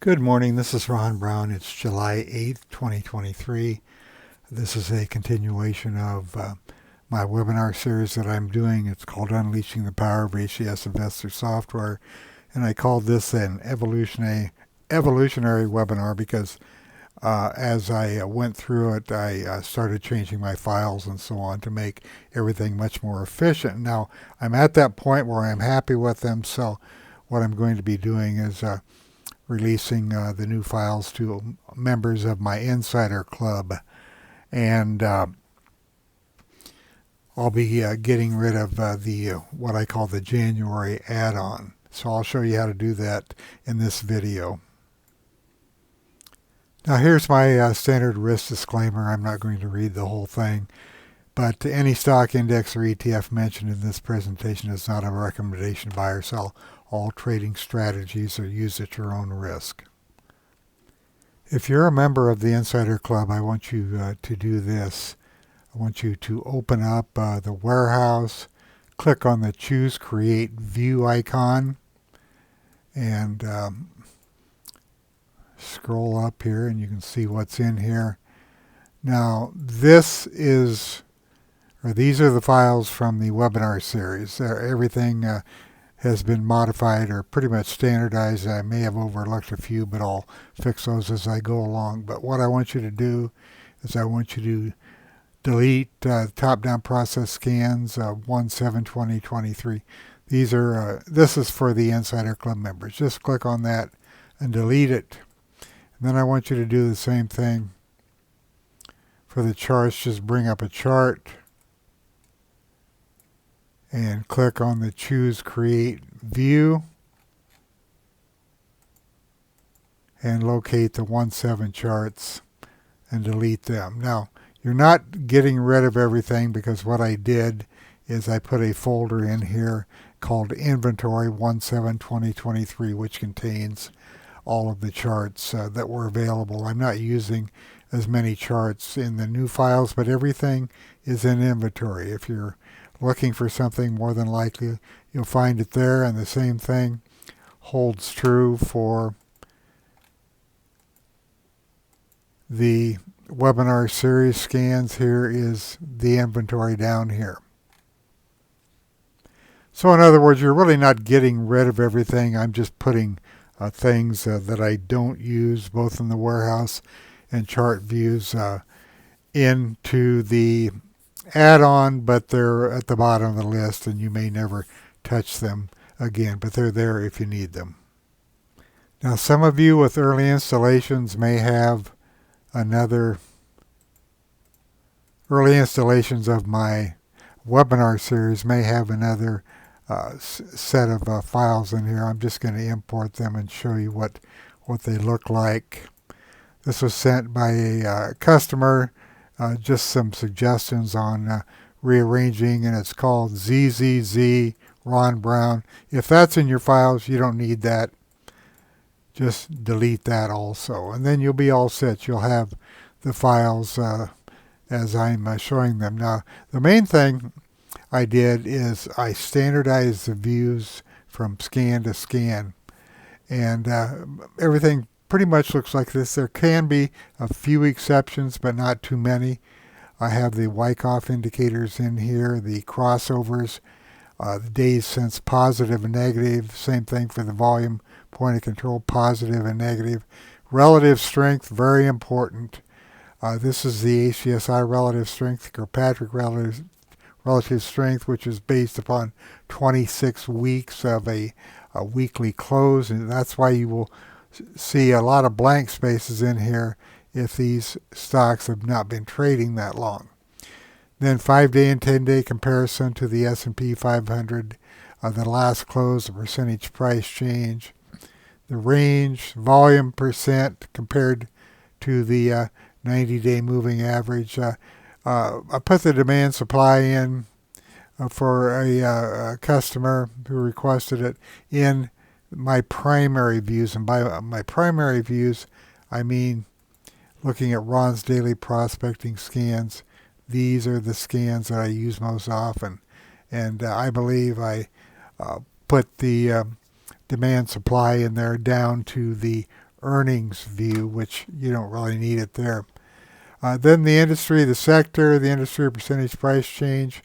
Good morning. This is Ron Brown. It's July 8th, 2023. This is a continuation of my webinar series that I'm doing. It's called Unleashing the Power of ACS Investor Software. And I called this an evolutionary webinar because as I went through it, I started changing my files and so on to make everything much more efficient. Now, I'm at that point where I'm happy with them, so what I'm going to be doing is releasing the new files to members of my Insider Club. And I'll be getting rid of the what I call the January add-on. So I'll show you how to do that in this video. Now here's my standard risk disclaimer. I'm not going to read the whole thing, but any stock index or ETF mentioned in this presentation is not a recommendation to buy or sell. All trading strategies are used at your own risk. If you're a member of the Insider Club, I want you to do this. I want you to open up the warehouse, click on the Choose Create View icon, and scroll up here and you can see what's in here. Now, these are the files from the webinar series. Everything has been modified or pretty much standardized. I may have overlooked a few, but I'll fix those as I go along. But what I want you to do is I want you to delete top-down process scans 1/7/2023. This is for the Insider Club members. Just click on that and delete it. And then I want you to do the same thing for the charts. Just bring up a chart and click on the Choose Create View and locate the 1/7 charts and delete them. Now, you're not getting rid of everything because what I did is I put a folder in here called Inventory 1/7/2023, which contains all of the charts that were available. I'm not using as many charts in the new files, but everything is in inventory. If you're looking for something, more than likely you'll find it there, and the same thing holds true for the webinar series scans. Here is the inventory down here. So in other words, you're really not getting rid of everything. I'm just putting things that I don't use, both in the warehouse and chart views, into the add-on, but they're at the bottom of the list and you may never touch them again, but they're there if you need them. Now, some of you with early installations may have early installations of my webinar series may have another set of files in here. I'm just going to import them and show you what they look like. This was sent by a customer. Just some suggestions on rearranging, and it's called ZZZ Ron Brown. If that's in your files, you don't need that. Just delete that also, and then you'll be all set. You'll have the files as I'm showing them. Now, the main thing I did is I standardized the views from scan to scan, and everything pretty much looks like this. There can be a few exceptions, but not too many. I have the Wyckoff indicators in here, the crossovers, the days since positive and negative. Same thing for the volume point of control, positive and negative. Relative strength, very important. This is the ACSI relative strength, Kirkpatrick relative strength, which is based upon 26 weeks of a weekly close, and that's why you will see a lot of blank spaces in here if these stocks have not been trading that long. Then 5-day and 10-day comparison to the S&P 500, the last close, the percentage price change, the range, volume percent compared to the 90-day moving average. I put the demand supply in for a customer who requested it in my primary views, and by my primary views I mean looking at Ron's daily prospecting scans. These are the scans that I use most often, and I believe I put the demand supply in there down to the earnings view, which you don't really need it there. Then the industry, the sector, the industry percentage price change,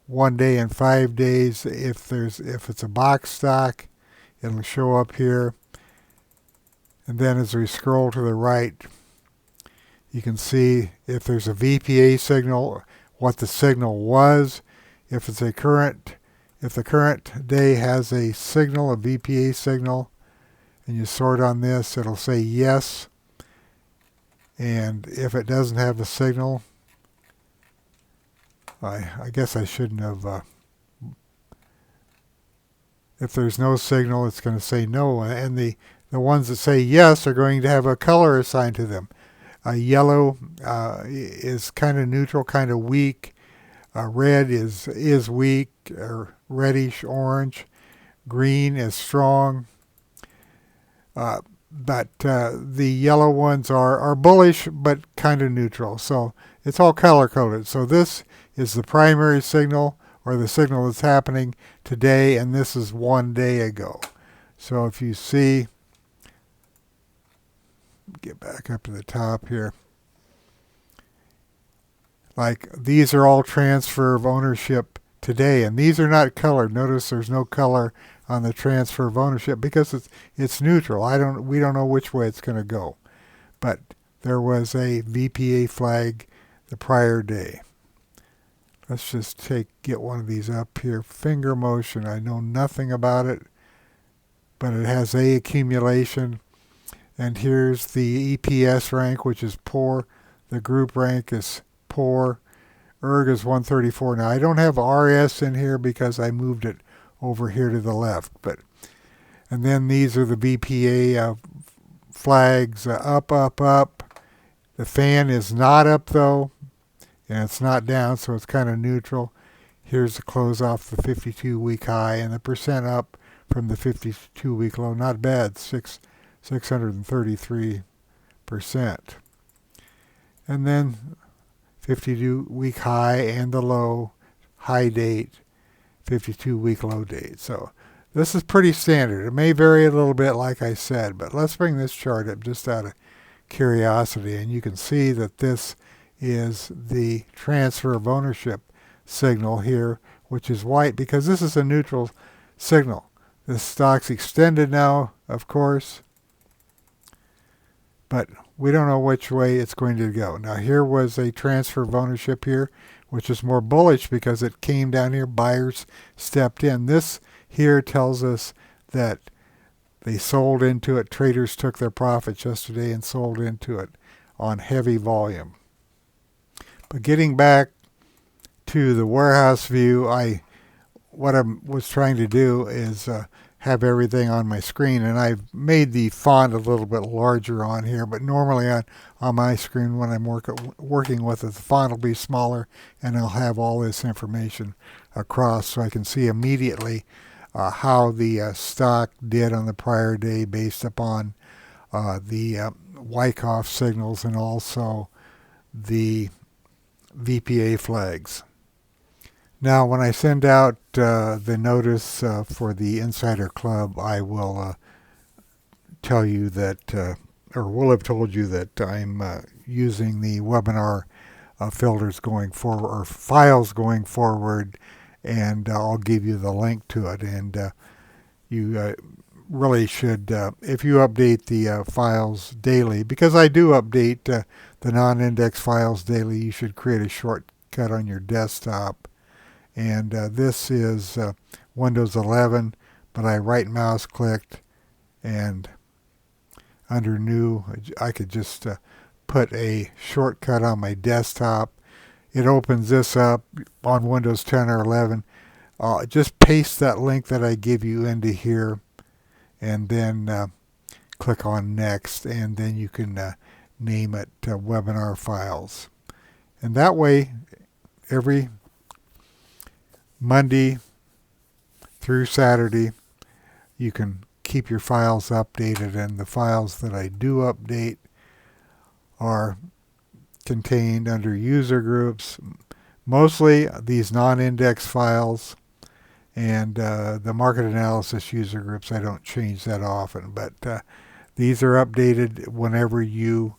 1 day and 5 days. If it's a box stock, it'll show up here. And then as we scroll to the right, you can see if there's a VPA signal, what the signal was. If the current day has a signal, a VPA signal, and you sort on this, it'll say yes. And if it doesn't have a signal, I guess I shouldn't have. If there's no signal, it's going to say no. And the ones that say yes are going to have a color assigned to them. Yellow is kind of neutral, kind of weak. Red is weak, or reddish orange. Green is strong. But the yellow ones are bullish, but kind of neutral. So it's all color coded. So this is the primary signal, or the signal that's happening today, and this is 1 day ago. So if you see, get back up to the top here, like these are all transfer of ownership today, and these are not colored. Notice there's no color on the transfer of ownership because it's neutral. We don't know which way it's going to go. But there was a VPA flag the prior day. Let's just get one of these up here. Finger motion. I know nothing about it, but it has A accumulation. And here's the EPS rank, which is poor. The group rank is poor. ERG is 134. Now, I don't have RS in here because I moved it over here to the left. And then these are the VPA flags, up, up, up. The fan is not up, though, and it's not down, so it's kind of neutral. Here's the close off the 52-week high, and the percent up from the 52-week low. Not bad, 633%. And then 52-week high and the low, high date, 52-week low date. So this is pretty standard. It may vary a little bit, like I said, but let's bring this chart up just out of curiosity, and you can see that this is the transfer of ownership signal here, which is white because this is a neutral signal. The stock's extended now, of course, but we don't know which way it's going to go. Now here was a transfer of ownership here, which is more bullish because it came down here, buyers stepped in. This here tells us that they sold into it. Traders took their profits yesterday and sold into it on heavy volume. But getting back to the warehouse view, what I was trying to do is have everything on my screen, and I've made the font a little bit larger on here, but normally on my screen when I'm working with it, the font will be smaller, and I'll have all this information across so I can see immediately how the stock did on the prior day based upon the Wyckoff signals and also the VPA flags. Now, when I send out the notice for the Insider Club, I will tell you that, or will have told you that I'm using the webinar filters going forward, or files going forward, and I'll give you the link to it. And you really should, if you update the files daily, because I do update the non-index files daily, you should create a shortcut on your desktop. And this is Windows 11, but I right mouse clicked, and under new I could just put a shortcut on my desktop. It opens this up on Windows 10 or 11. Just paste that link that I give you into here, and then click on next, and then you can name it webinar files. And that way, every Monday through Saturday, you can keep your files updated, and the files that I do update are contained under user groups, mostly these non-index files, and the market analysis user groups, I don't change that often, but These are updated whenever you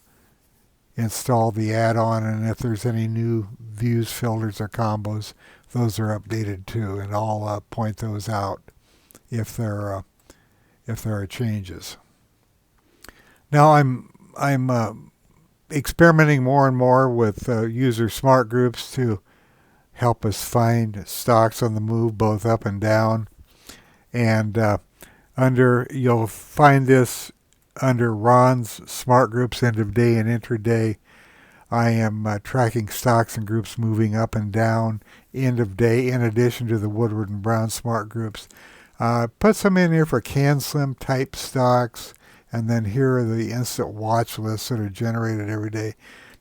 install the add-on, and if there's any new views, filters, or combos, those are updated too, and I'll point those out if there are changes. Now I'm experimenting more and more with user smart groups to help us find stocks on the move, both up and down. And you'll find this under Ron's Smart Groups End of Day and Intraday. I am tracking stocks and groups moving up and down end of day, in addition to the Woodward and Brown Smart Groups. Put some in here for CanSlim type stocks, and then here are the instant watch lists that are generated every day.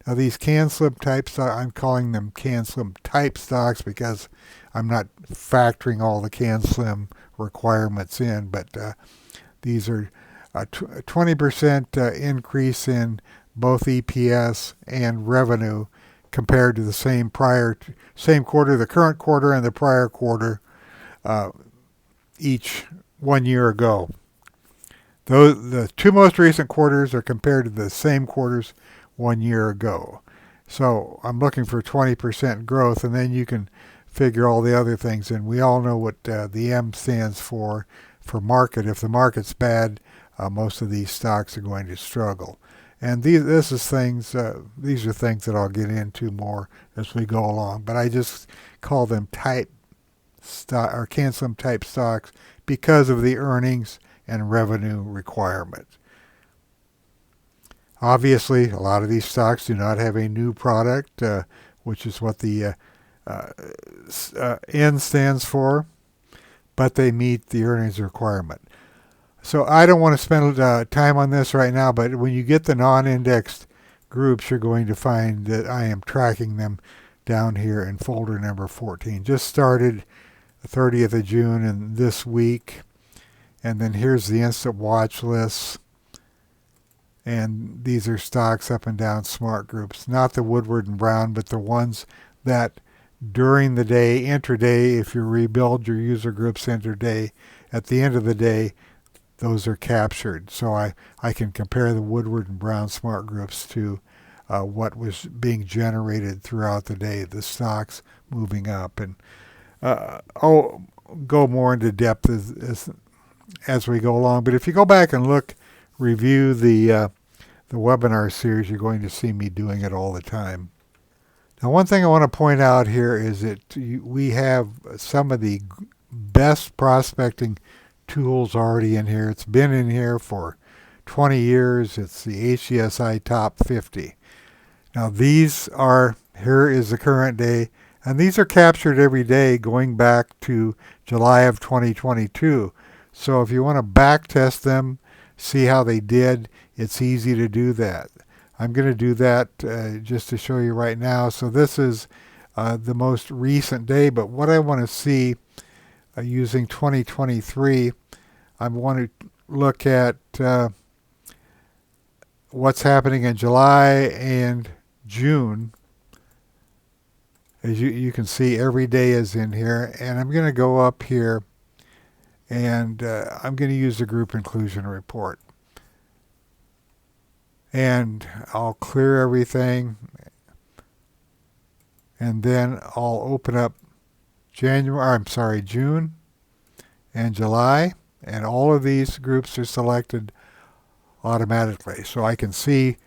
Now these CanSlim type stocks, I'm calling them CanSlim type stocks because I'm not factoring all the CanSlim requirements in, but these are a 20% increase in both EPS and revenue compared to the same quarter, the current quarter and the prior quarter, each 1 year ago. The two most recent quarters are compared to the same quarters 1 year ago. So I'm looking for 20% growth, and then you can figure all the other things in. We all know what the M stands for market. If the market's bad, most of these stocks are going to struggle. And these are things that I'll get into more as we go along. But I just call them type stock or CanSlim type stocks because of the earnings and revenue requirements. Obviously, a lot of these stocks do not have a new product, which is what the N stands for, but they meet the earnings requirement. So I don't want to spend time on this right now, but when you get the non-indexed groups, you're going to find that I am tracking them down here in folder number 14. Just started the 30th of June and this week. And then here's the instant watch lists. And these are stocks up and down smart groups, not the Woodward and Brown, but the ones that during the day, intraday, if you rebuild your user groups intraday, at the end of the day, those are captured. So I can compare the Woodward and Brown smart groups to what was being generated throughout the day, the stocks moving up. And I'll go more into depth as we go along. But if you go back and review the webinar series, you're going to see me doing it all the time. Now, one thing I want to point out here is that we have some of the best prospecting tools already in here. It's been in here for 20 years. It's the HDSI Top 50. Now, here is the current day, and these are captured every day going back to July of 2022. So if you want to back test them, see how they did, it's easy to do that. I'm going to do that just to show you right now. So this is the most recent day, but what I want to see using 2023, I want to look at what's happening in July and June. As you can see, every day is in here, and I'm going to go up here and I'm going to use the group inclusion report. And I'll clear everything, and then I'll open up June and July, and all of these groups are selected automatically. So I can see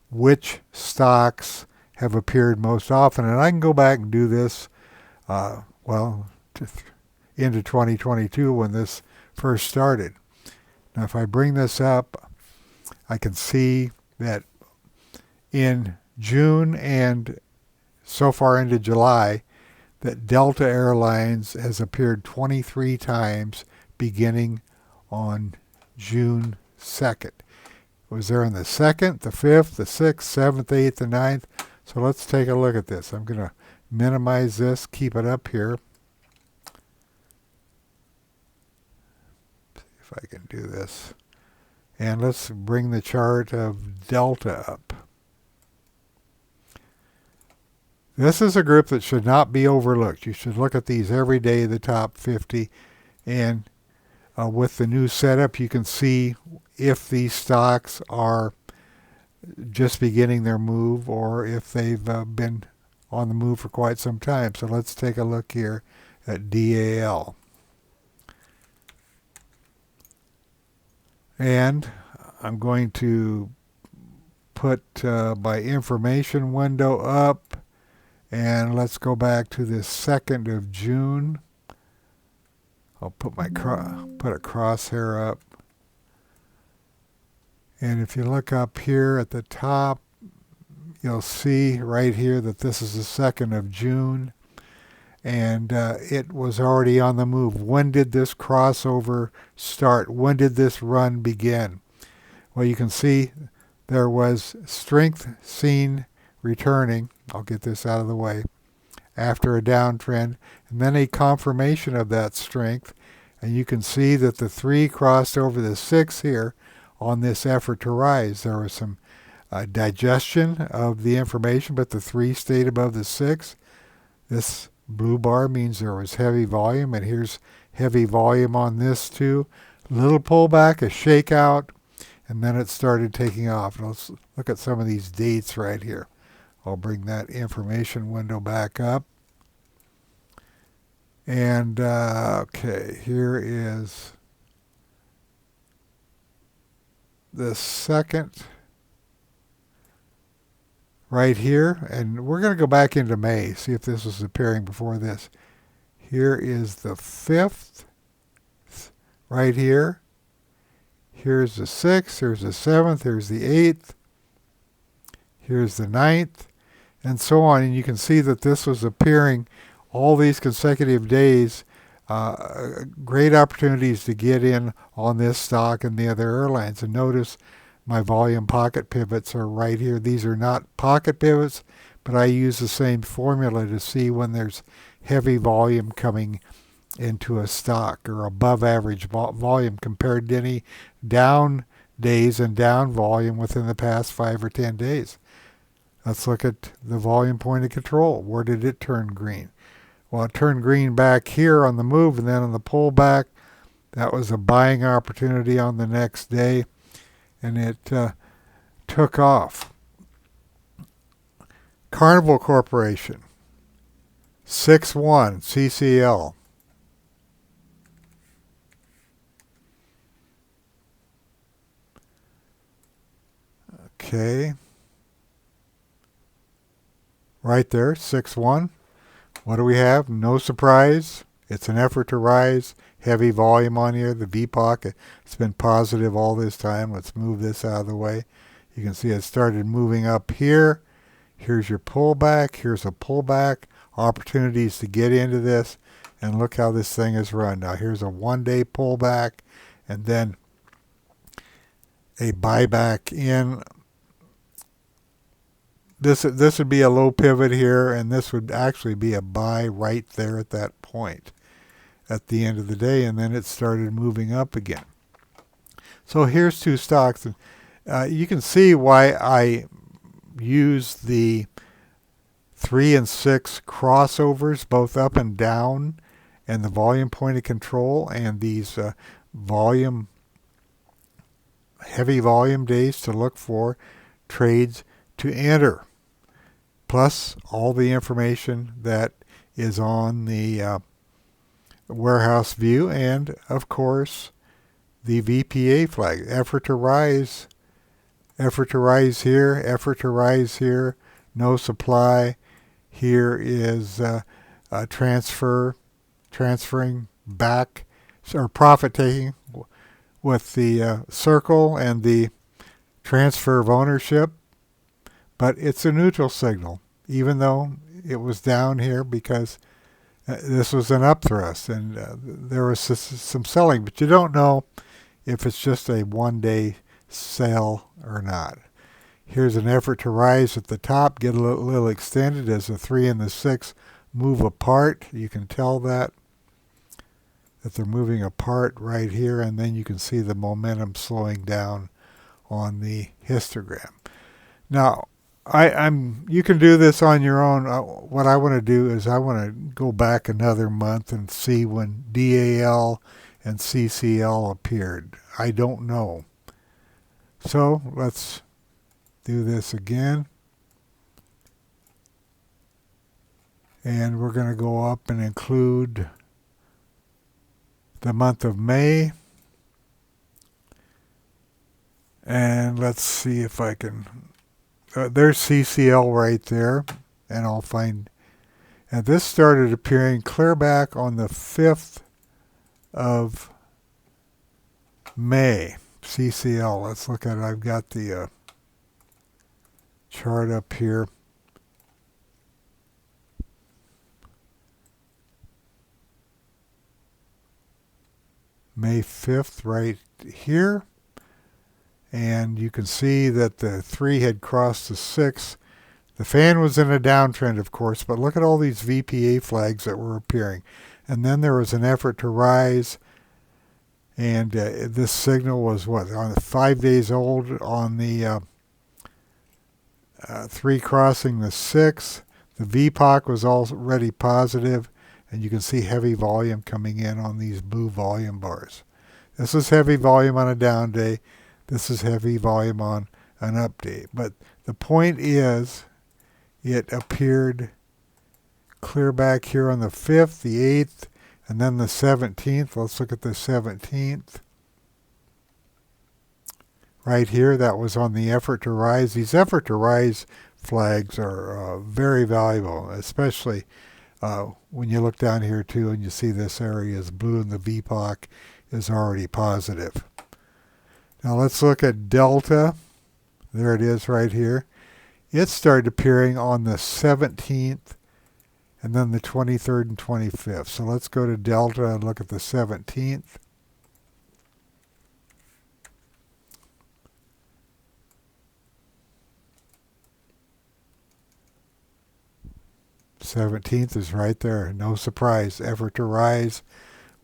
which stocks have appeared most often, and I can go back and do this, into 2022 when this first started. Now if I bring this up, I can see that in June and so far into July, that Delta Airlines has appeared 23 times beginning on June 2nd. It was there on the 2nd, the 5th, the 6th, 7th, 8th, and 9th. So let's take a look at this. I'm going to minimize this, keep it up here. See if I can do this. And let's bring the chart of Delta up. This is a group that should not be overlooked. You should look at these every day, the top 50. And with the new setup, you can see if these stocks are just beginning their move or if they've been on the move for quite some time. So let's take a look here at DAL. And I'm going to put my information window up, and let's go back to the 2nd of June. I'll put a crosshair up. And if you look up here at the top, you'll see right here that this is the 2nd of June. And it was already on the move. When did this crossover start? When did this run begin? Well, you can see there was strength seen returning. I'll get this out of the way. After a downtrend, and then a confirmation of that strength. And you can see that the 3 crossed over the 6 here on this effort to rise. There was some digestion of the information, but the 3 stayed above the 6. This blue bar means there was heavy volume, and here's heavy volume on this too. Little pullback, a shakeout, and then it started taking off. Let's look at some of these dates right here. I'll bring that information window back up. And okay, here is the 2nd right here, and we're going to go back into May, see if this was appearing before this. Here is the 5th right here. Here's the 6th, here's the 7th, here's the 8th, here's the 9th, and so on. And you can see that this was appearing all these consecutive days. Great opportunities to get in on this stock and the other airlines. And notice my volume pocket pivots are right here. These are not pocket pivots, but I use the same formula to see when there's heavy volume coming into a stock or above average volume compared to any down days and down volume within the past 5 or 10 days. Let's look at the volume point of control. Where did it turn green? Well, it turned green back here on the move, and then on the pullback, that was a buying opportunity on the next day, and it took off. Carnival Corporation, 6-1 CCL. Okay. Right there, 6-1. What do we have? No surprise. It's an effort to rise. Heavy volume on here. The VPOC, it's been positive all this time. Let's move this out of the way. You can see it started moving up here. Here's your pullback. Here's a pullback. Opportunities to get into this. And look how this thing has run. Now here's a 1-day pullback. And then a buyback in. This would be a low pivot here, and this would actually be a buy right there at that point at the end of the day, and then it started moving up again. So here's 2 stocks. You can see why I use the 3 and 6 crossovers, both up and down, and the volume point of control, and these heavy volume days to look for, trades to enter. Plus all the information that is on the warehouse view, and of course the VPA flag. Effort to rise here, effort to rise here, no supply. Here is transferring back, or profit taking with the circle and the transfer of ownership. But it's a neutral signal, even though it was down here because this was an upthrust, and there was some selling, but you don't know if it's just a 1-day sale or not. Here's an effort to rise at the top, get a little extended as the 3 and the 6 move apart. You can tell that they're moving apart right here, and then you can see the momentum slowing down on the histogram. Now, you can do this on your own. What I want to do is I want to go back another month and see when DAL and CCL appeared? I don't know. So let's do this again. And we're going to go up and include the month of May. And let's see if I can... there's CCL right there. And I'll find... And this started appearing clear back on the 5th of May. CCL. Let's look at it. I've got the chart up here. May 5th right here. And you can see that the 3 had crossed the 6. The fan was in a downtrend, of course, but look at all these VPA flags that were appearing. And then there was an effort to rise, and this signal was on 5 days old on the 3 crossing the 6. The VPOC was already positive, and you can see heavy volume coming in on these blue volume bars. This is heavy volume on a down day. This is heavy volume on an up day. But the point is, it appeared clear back here on the 5th, the 8th, and then the 17th. Let's look at the 17th. Right here, that was on the effort to rise. These effort to rise flags are very valuable, especially when you look down here too and you see this area is blue and the VPOC is already positive. Now let's look at Delta. There it is right here. It started appearing on the 17th and then the 23rd and 25th. So let's go to Delta and look at the 17th. '17th is right there. No surprise. Effort to rise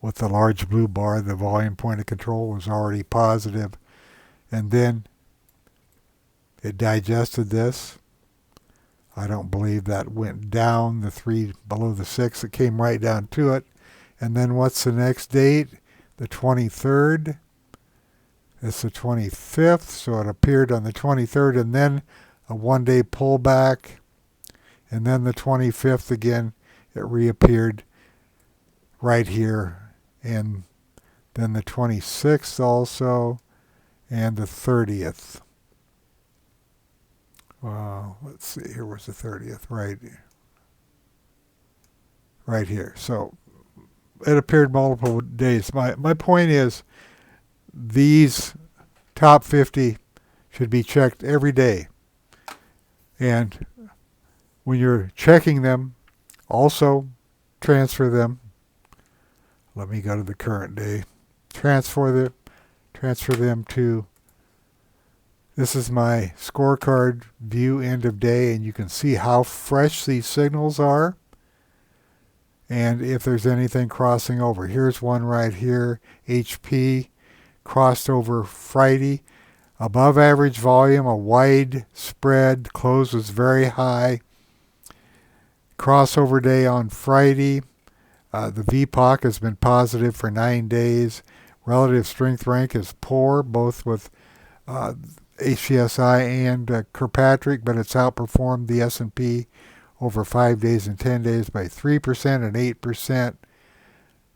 with the large blue bar. The volume point of control was already positive. And then it digested this. I don't believe that went down the 3 below the 6. It came right down to it. And then what's the next date? The 23rd. It's the 25th. So it appeared on the 23rd and then a 1-day pullback. And then the 25th again, it reappeared right here. And then the 26th also, and the 30th. Let's see, here was the 30th, right here. So it appeared multiple days. My point is, these top 50 should be checked every day. And when you're checking them, also transfer them. Let me go to the current day. Transfer them to, this is my scorecard view end of day, and you can see how fresh these signals are and if there's anything crossing over. Here's one right here. HP crossed over Friday. Above average volume, a wide spread. Close was very high. Crossover day on Friday. The VPOC has been positive for 9 days. Relative strength rank is poor, both with HCSI and Kirkpatrick, but it's outperformed the S&P over 5 days and 10 days by 3% and 8%.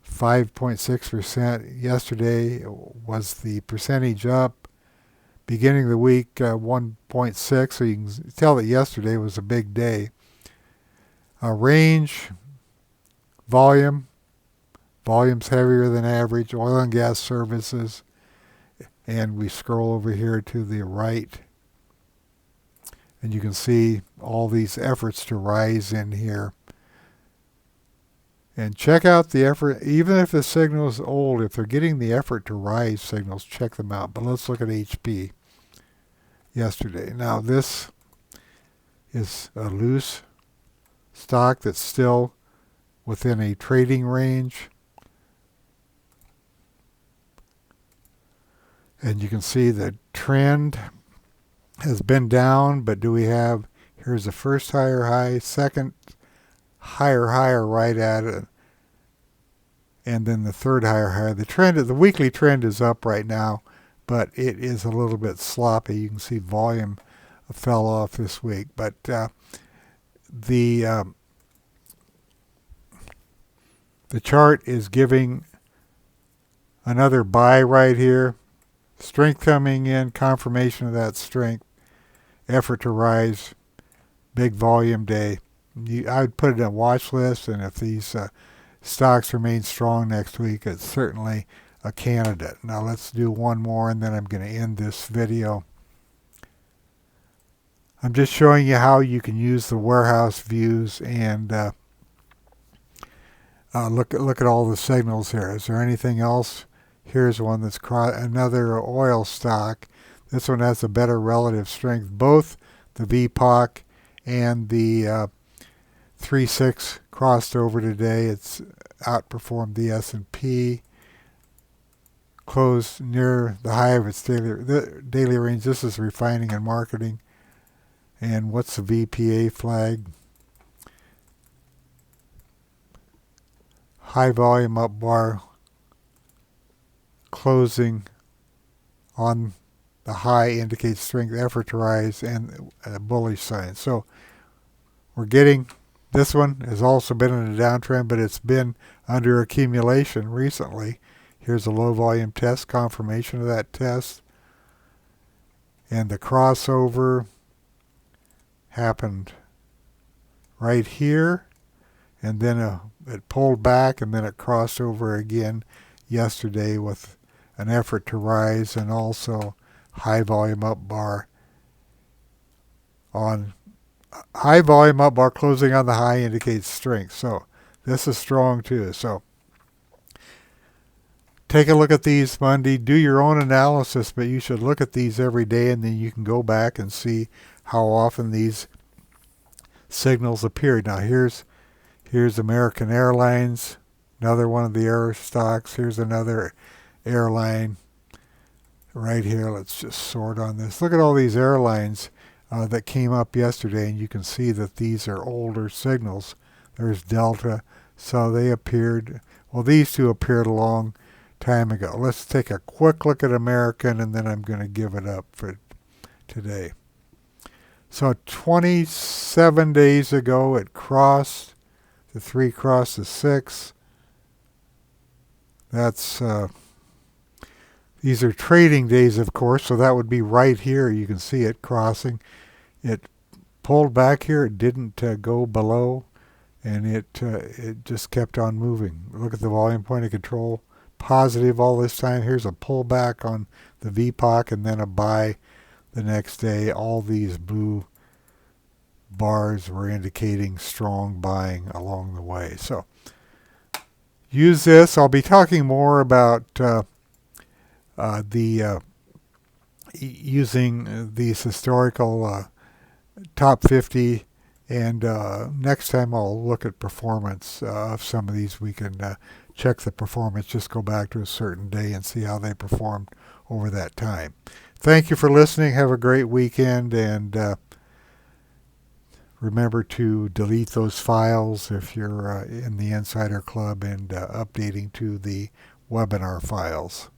5.6% yesterday was the percentage up. Beginning of the week, 1.6, so you can tell that yesterday was a big day. Range, volume's heavier than average. Oil and gas services, and we scroll over here to the right, and you can see all these efforts to rise in here. And check out the effort, even if the signal is old, if they're getting the effort to rise signals, check them out. But let's look at HP yesterday. Now this is a loose stock that's still within a trading range. And you can see the trend has been down, but do we have, here's the first higher high, second higher right at it, and then the third higher. The weekly trend is up right now, but it is a little bit sloppy. You can see volume fell off this week, but the chart is giving another buy right here. Strength coming in, confirmation of that strength, effort to rise, big volume day. I would put it in a watch list, and if these stocks remain strong next week, it's certainly a candidate. Now let's do one more, and then I'm going to end this video. I'm just showing you how you can use the warehouse views and look at all the signals here. Is there anything else? Here's one that's another oil stock. This one has a better relative strength. Both the VPOC and the 3.6 crossed over today. It's outperformed the S&P. Closed near the high of its daily range. This is refining and marketing. And what's the VPA flag? High volume up bar, closing on the high indicates strength, effort to rise, and a bullish sign. So we're getting, this one has also been in a downtrend, but it's been under accumulation recently. Here's a low volume test, confirmation of that test. And the crossover happened right here, and then it pulled back, and then it crossed over again yesterday with an effort to rise, and also high volume up bar on high volume up bar closing on the high indicates strength. So this is strong too. So take a look at these Monday. Do your own analysis, but you should look at these every day, and then you can go back and see how often these signals appear. Now here's American Airlines, another one of the air stocks. Here's another airline right here. Let's just sort on this. Look at all these airlines that came up yesterday, and you can see that these are older signals. There's Delta, so they appeared, well, these two appeared a long time ago. Let's take a quick look at American, and then I'm going to give it up for today. So 27 days ago it crossed, the 3 crossed the 6. That's these are trading days, of course, so that would be right here. You can see it crossing. It pulled back here. It didn't go below, and it just kept on moving. Look at the volume point of control. Positive all this time. Here's a pullback on the VPOC, and then a buy the next day. All these blue bars were indicating strong buying along the way. So use this. I'll be talking more about using these historical top 50, and next time I'll look at performance of some of these. We can check the performance, just go back to a certain day and see how they performed over that time. Thank you for listening. Have a great weekend, and remember to delete those files if you're in the Insider Club, and updating to the webinar files.